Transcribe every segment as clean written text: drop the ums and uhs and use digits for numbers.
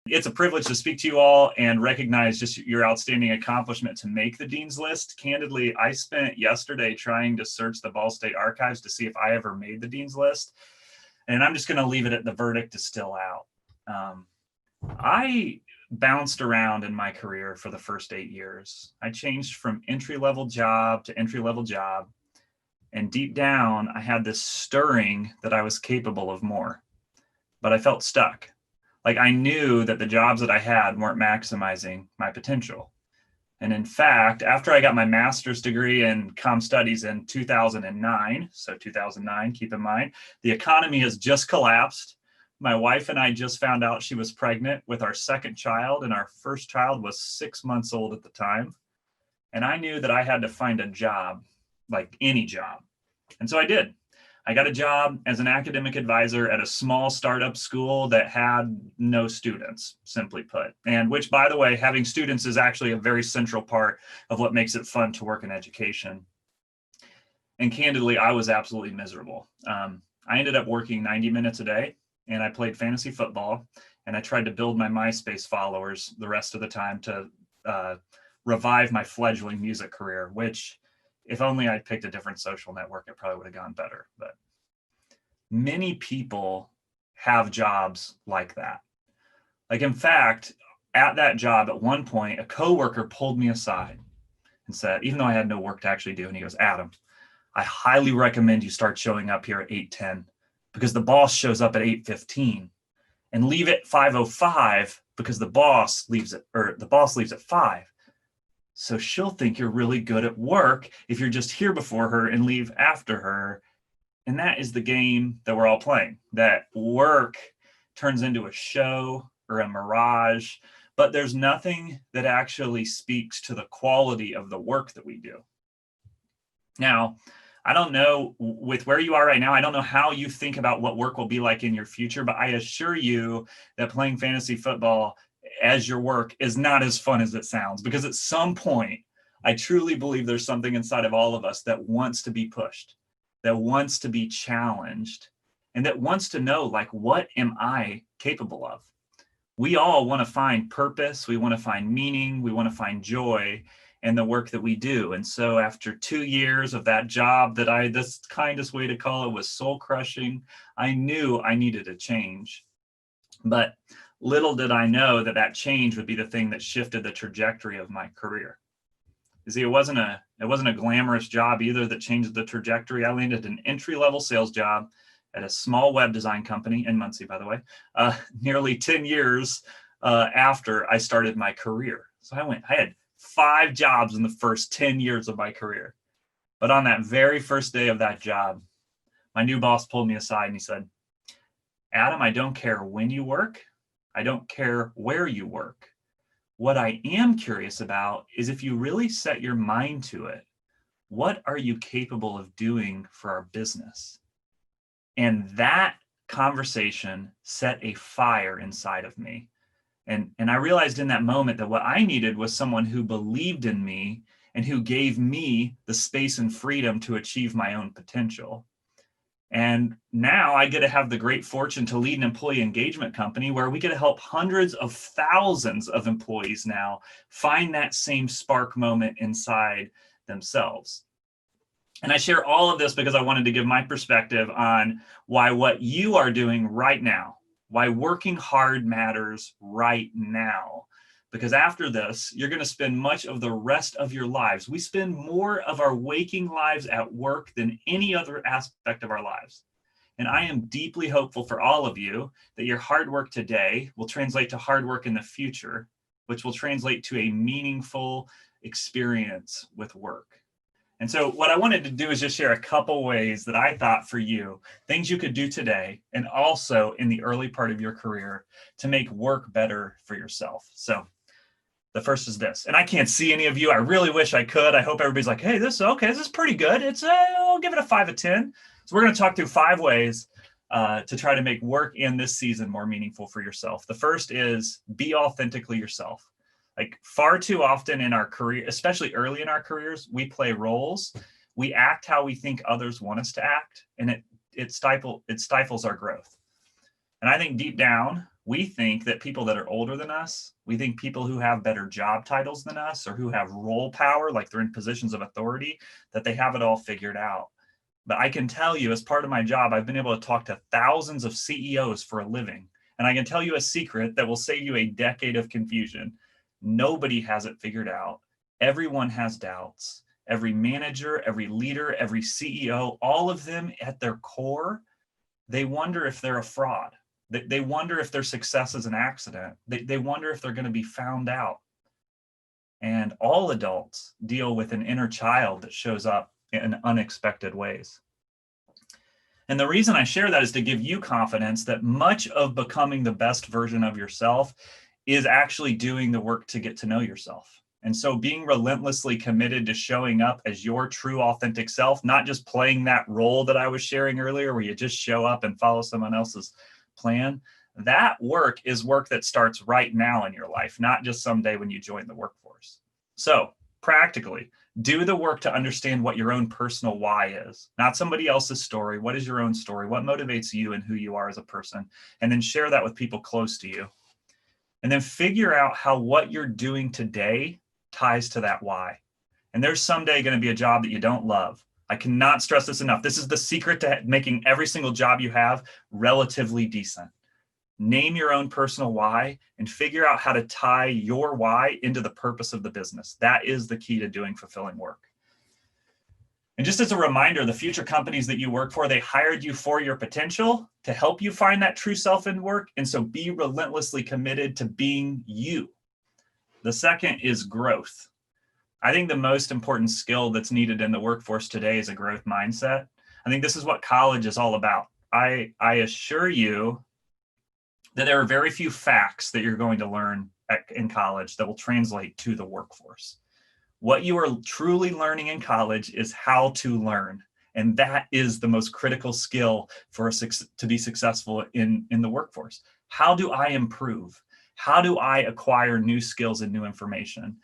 It's a privilege to speak to you all and recognize just your outstanding accomplishment to make the Dean's List. Candidly, I spent yesterday trying to search the Ball State archives to see if I ever made the Dean's List. And I'm just going to leave it at the verdict is still out. I bounced around in my career for the first 8 years. I changed from entry-level job to entry-level job. And deep down, I had this stirring that I was capable of more, but I felt stuck. Like I knew that the jobs that I had weren't maximizing my potential. And in fact, after I got my master's degree in comm studies in 2009, so 2009, keep in mind, the economy has just collapsed. My wife and I just found out she was pregnant with our second child, and our first child was 6 months old at the time. And I knew that I had to find a job, like any job. And so I did. I got a job as an academic advisor at a small startup school that had no students, simply put. And which, by the way, having students is actually a very central part of what makes it fun to work in education. And candidly, I was absolutely miserable. I ended up working 90 minutes a day, and I played fantasy football, and I tried to build my MySpace followers the rest of the time to revive my fledgling music career, which if only I'd picked a different social network, it probably would have gone better. But many people have jobs like that. Like, in fact, at that job, at one point, a coworker pulled me aside and said, even though I had no work to actually do, and he goes, "Adam, I highly recommend you start showing up here at 8:10 because the boss shows up at 8:15, and leave at 5:05 because the boss leaves at 5. So she'll think you're really good at work if you're just here before her and leave after her." And that is the game that we're all playing, that work turns into a show or a mirage, but there's nothing that actually speaks to the quality of the work that we do. Now, I don't know with where you are right now, I don't know how you think about what work will be like in your future, but I assure you that playing fantasy football as your work is not as fun as it sounds, because at some point, I truly believe there's something inside of all of us that wants to be pushed, that wants to be challenged, and that wants to know, like, what am I capable of? We all want to find purpose. We want to find meaning. We want to find joy in the work that we do. And so after 2 years of that job that this kindest way to call it was soul crushing, I knew I needed a change. But little did I know that that change would be the thing that shifted the trajectory of my career. You see, it wasn't a glamorous job either that changed the trajectory. I landed an entry-level sales job at a small web design company in Muncie, by the way, nearly 10 years after I started my career. So I had 5 jobs in the first 10 years of my career. But on that very first day of that job, my new boss pulled me aside and he said, "Adam, I don't care when you work. I don't care where you work. What I am curious about is if you really set your mind to it, what are you capable of doing for our business?" And that conversation set a fire inside of me. And I realized in that moment that what I needed was someone who believed in me and who gave me the space and freedom to achieve my own potential. And now I get to have the great fortune to lead an employee engagement company where we get to help hundreds of thousands of employees now find that same spark moment inside themselves. And I share all of this because I wanted to give my perspective on why what you are doing right now, why working hard matters right now. Because after this, you're going to spend much of the rest of your lives. We spend more of our waking lives at work than any other aspect of our lives. And I am deeply hopeful for all of you that your hard work today will translate to hard work in the future, which will translate to a meaningful experience with work. And so what I wanted to do is just share a couple ways that I thought for you, things you could do today and also in the early part of your career to make work better for yourself. So the first is this, and I can't see any of you. I really wish I could. I hope everybody's like, "Hey, this is pretty good. I'll give it a 5 out of 10. So we're going to talk through 5 ways to try to make work in this season more meaningful for yourself. The first is be authentically yourself. Like far too often in our career, especially early in our careers, we play roles. We act how we think others want us to act, and it stifles our growth. And I think deep down, We think that people that are older than us, we think people who have better job titles than us or who have role power, like they're in positions of authority, that they have it all figured out. But I can tell you, as part of my job, I've been able to talk to thousands of CEOs for a living. And I can tell you a secret that will save you a decade of confusion. Nobody has it figured out. Everyone has doubts. Every manager, every leader, every CEO, all of them at their core, they wonder if they're a fraud. They wonder if their success is an accident. They wonder if they're going to be found out. And all adults deal with an inner child that shows up in unexpected ways. And the reason I share that is to give you confidence that much of becoming the best version of yourself is actually doing the work to get to know yourself. And so being relentlessly committed to showing up as your true authentic self, not just playing that role that I was sharing earlier where you just show up and follow someone else's plan, that work is work that starts right now in your life, not just someday when you join the workforce. So practically, do the work to understand what your own personal why is, not somebody else's story. What is your own story? What motivates you and who you are as a person? And then share that with people close to you. And then figure out how what you're doing today ties to that why. And there's someday going to be a job that you don't love. I cannot stress this enough. This is the secret to making every single job you have relatively decent. Name your own personal why and figure out how to tie your why into the purpose of the business. That is the key to doing fulfilling work. And just as a reminder, the future companies that you work for, they hired you for your potential to help you find that true self in work. And so be relentlessly committed to being you. The second is growth. I think the most important skill that's needed in the workforce today is a growth mindset. I think this is what college is all about. I assure you that there are very few facts that you're going to learn in college that will translate to the workforce. What you are truly learning in college is how to learn. And that is the most critical skill for to be successful in the workforce. How do I improve? How do I acquire new skills and new information?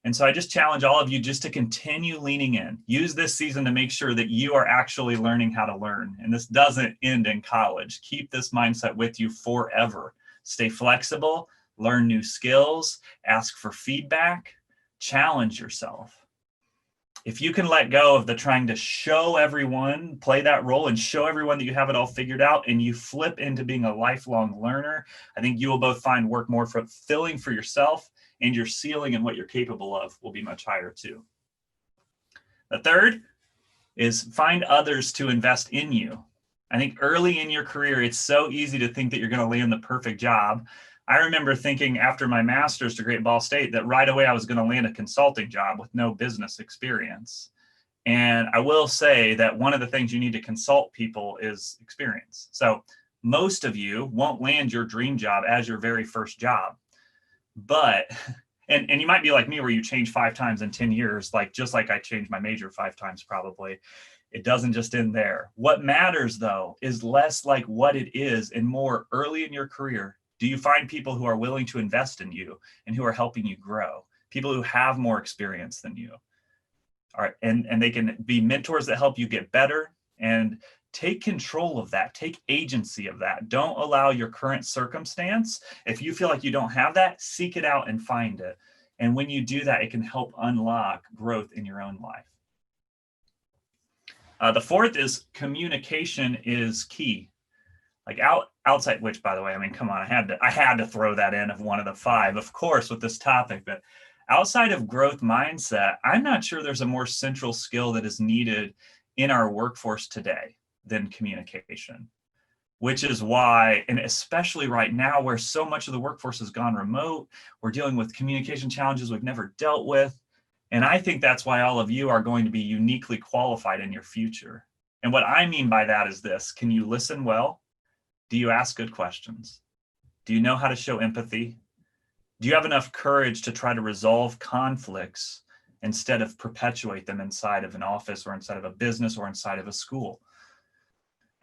And so I just challenge all of you just to continue leaning in. Use this season to make sure that you are actually learning how to learn. And this doesn't end in college. Keep this mindset with you forever. Stay flexible, learn new skills, ask for feedback, challenge yourself. If you can let go of the trying to show everyone, play that role and show everyone that you have it all figured out, and you flip into being a lifelong learner, I think you will both find work more fulfilling for yourself, and your ceiling and what you're capable of will be much higher too. The third is find others to invest in you. I think early in your career, it's so easy to think that you're going to land the perfect job. I remember thinking after my master's degree at Ball State that right away I was going to land a consulting job with no business experience. And I will say that one of the things you need to consult people is experience. So most of you won't land your dream job as your very first job. But, and you might be like me where you change 5 times in 10 years, just like I changed my major 5 times probably. It doesn't just end there. What matters though is less like what it is and more early in your career. Do you find people who are willing to invest in you and who are helping you grow? People who have more experience than you. All right, and they can be mentors that help you get better, and take control of that. Take agency of that. Don't allow your current circumstance. If you feel like you don't have that, seek it out and find it. And when you do that, it can help unlock growth in your own life. The fourth is communication is key. Like outside, which by the way, I mean, come on, I had to throw that in of one of the 5, of course, with this topic, but outside of growth mindset, I'm not sure there's a more central skill that is needed in our workforce today than communication, which is why, and especially right now where so much of the workforce has gone remote, we're dealing with communication challenges we've never dealt with. And I think that's why all of you are going to be uniquely qualified in your future. And what I mean by that is this: can you listen well? Do you ask good questions? Do you know how to show empathy? Do you have enough courage to try to resolve conflicts instead of perpetuate them inside of an office or inside of a business or inside of a school?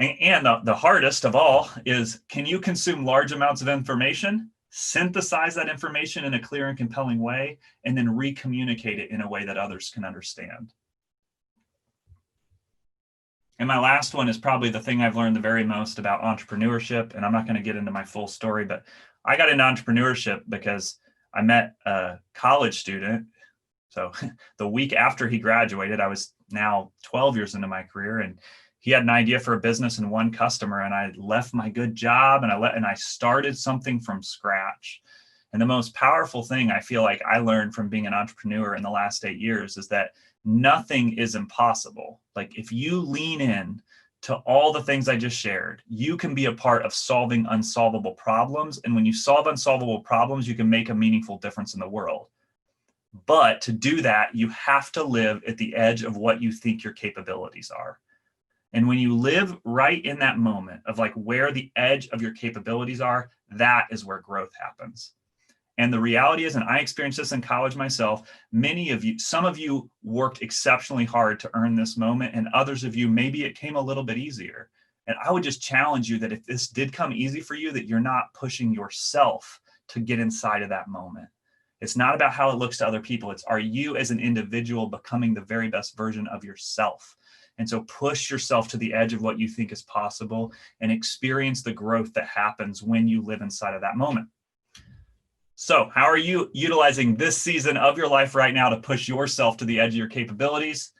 And the hardest of all is, can you consume large amounts of information, synthesize that information in a clear and compelling way, and then re-communicate it in a way that others can understand? And my last one is probably the thing I've learned the very most about entrepreneurship. And I'm not going to get into my full story, but I got into entrepreneurship because I met a college student. So the week after he graduated, I was now 12 years into my career, and he had an idea for a business and one customer, and I left my good job and I started something from scratch. And the most powerful thing I feel like I learned from being an entrepreneur in the last 8 years is that nothing is impossible. Like if you lean in to all the things I just shared, you can be a part of solving unsolvable problems. And when you solve unsolvable problems, you can make a meaningful difference in the world. But to do that, you have to live at the edge of what you think your capabilities are. And when you live right in that moment of like where the edge of your capabilities are, that is where growth happens. And the reality is, and I experienced this in college myself, many of you, some of you worked exceptionally hard to earn this moment, and others of you, maybe it came a little bit easier. And I would just challenge you that if this did come easy for you, that you're not pushing yourself to get inside of that moment. It's not about how it looks to other people. It's, are you as an individual becoming the very best version of yourself? And so push yourself to the edge of what you think is possible and experience the growth that happens when you live inside of that moment. So how are you utilizing this season of your life right now to push yourself to the edge of your capabilities?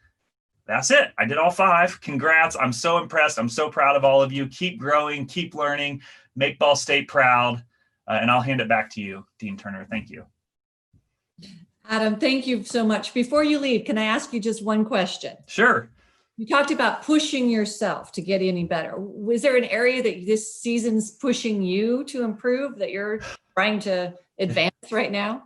That's it. I did all 5. Congrats. I'm so impressed. I'm so proud of all of you. Keep growing, keep learning, make Ball State proud. And I'll hand it back to you, Dean Turner. Thank you. Adam, thank you so much. Before you leave, can I ask you just one question? Sure. You talked about pushing yourself to get any better. Was there an area that this season's pushing you to improve that you're trying to advance right now?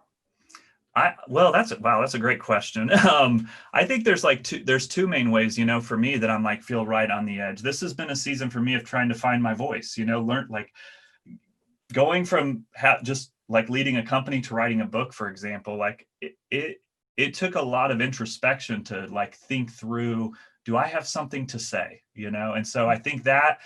That's a great question. I think there's two main ways, for me that I'm like, feel right on the edge. This has been a season for me of trying to find my voice, learn like going from just like leading a company to writing a book, for example. Like it took a lot of introspection to like think through, do I have something to say, And so I think that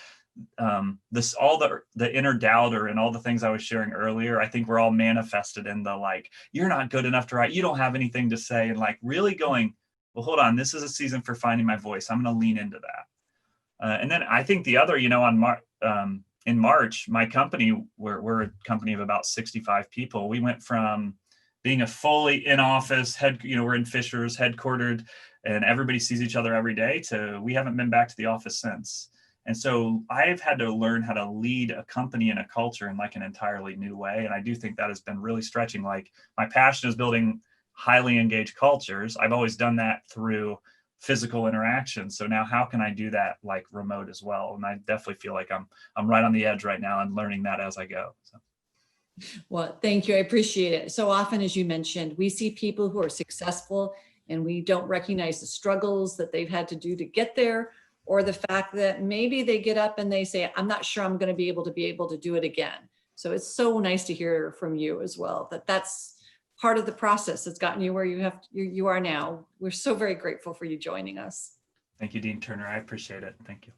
all the inner doubter and all the things I was sharing earlier, I think we're all manifested in the like, you're not good enough to write, you don't have anything to say, and like really going, well, hold on, this is a season for finding my voice. I'm going to lean into that. And then I think the other, in March, my company, we're a company of about 65 people. We went from being a fully in-office we're in Fishers, headquartered, and everybody sees each other every day, to we haven't been back to the office since. And so I've had to learn how to lead a company and a culture in like an entirely new way. And I do think that has been really stretching. Like my passion is building highly engaged cultures. I've always done that through physical interaction. So now how can I do that like remote as well? And I definitely feel like I'm right on the edge right now and learning that as I go. So. Well, thank you. I appreciate it. So often, as you mentioned, we see people who are successful and we don't recognize the struggles that they've had to do to get there, or the fact that maybe they get up and they say, I'm not sure I'm going to be able to do it again. So it's so nice to hear from you as well, that that's part of the process that's gotten you where you are now. We're so very grateful for you joining us. Thank you, Dean Turner. I appreciate it. Thank you.